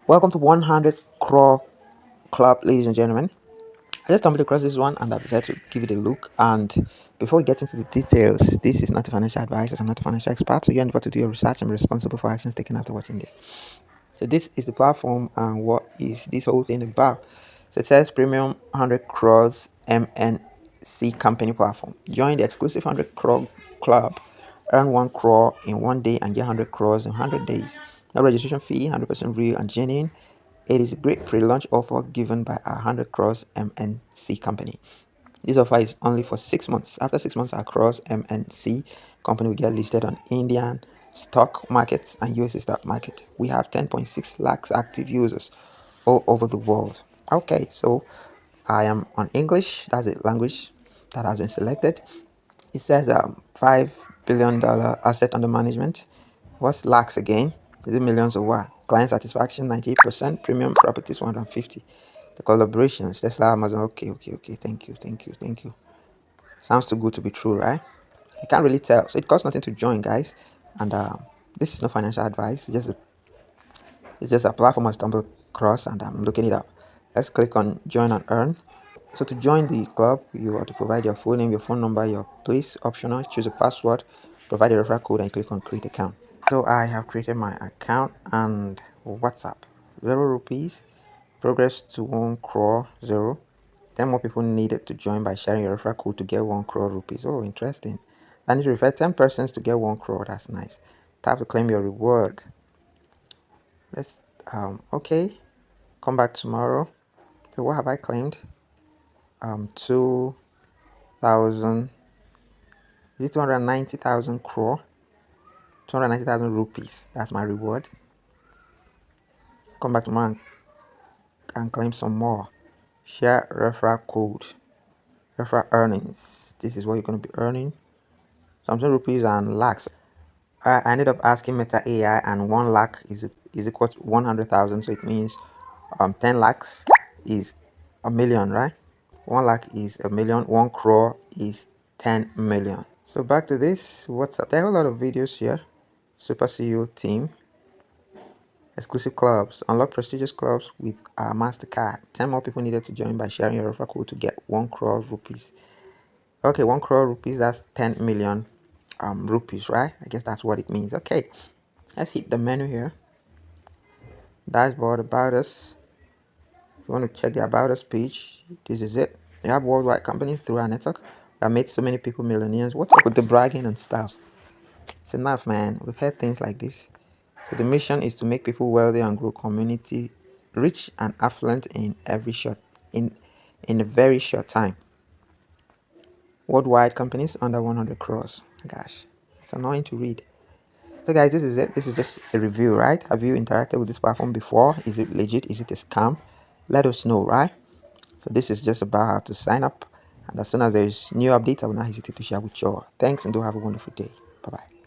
Welcome to 100 Crore Club, ladies and gentlemen. I just stumbled across this one and I decided to give it a look. And before we get into the details, this is not a financial advice, as I'm not a financial expert, so you endeavor to do your research and be responsible for actions taken after watching this. So this is the platform, and what is this whole thing about? So it says Premium 100 Crores MNC Company platform. Join the exclusive 100 Crore Club. Earn 1 crore in 1 day and get 100 crores in 100 days. No registration fee, 100% real and genuine. It is a great pre-launch offer given by our 100 Crores MNC company. This offer is only for 6 months. After 6 months, our Crores MNC company will get listed on Indian stock markets and USA stock market. We have 10.6 lakhs active users all over the world. Okay, so I am on English. That's the language that has been selected. It says $5 billion asset under management. What's lakhs again? Is it millions or what? Client satisfaction 98%, premium properties 150. The collaborations, Tesla, Amazon. Okay. Thank you. Sounds too good to be true, right? You can't really tell. So it costs nothing to join, guys. And this is no financial advice. It's just a platform I stumbled across and I'm looking it up. Let's click on join and earn. So to join the club, you have to provide your full name, your phone number, your place, optional, choose a password, provide a referral code, and click on create account. So I have created my account and WhatsApp. 0 rupees, progress to 1 crore 0. 10 more people needed to join by sharing your referral code to get 1 crore rupees. Oh, interesting. I need to refer 10 persons to get 1 crore. That's nice. Tap to claim your reward. Let's okay. Come back tomorrow. So what have I claimed? 2,000. Is it 290,000 crore? 290,000 rupees. That's my reward. Come back tomorrow and claim some more. Share referral code. Referral earnings. This is what you're going to be earning. Something rupees and lakhs. I ended up asking Meta AI, and 1 lakh is equal to 100,000. So it means 10 lakhs is a million, right? 1 lakh is a million. 1 crore is 10 million. So back to this. What's up? There are a lot of videos here. Super CEO team. Exclusive clubs. Unlock prestigious clubs with our MasterCard. 10 more people needed to join by sharing your referral code to get 1 crore rupees. Okay, 1 crore rupees, that's 10 million rupees, right? I guess that's what it means. Okay, let's hit the menu here. Dashboard, about us. If you want to check the about us page, this is it. We have worldwide companies through our network that made so many people millionaires. What's up with the bragging and stuff? It's enough, man. We've heard things like this. So the mission is to make people wealthy and grow community rich and affluent in a very short time. Worldwide companies under 100 crores. Gosh, it's annoying to read. So guys, this is it. This is just a review, right? Have you interacted with this platform before? Is it legit? Is it a scam? Let us know, right? So this is just about how to sign up, and as soon as there's new updates, I will not hesitate to share with you all. Thanks, and do have a wonderful day. Bye bye.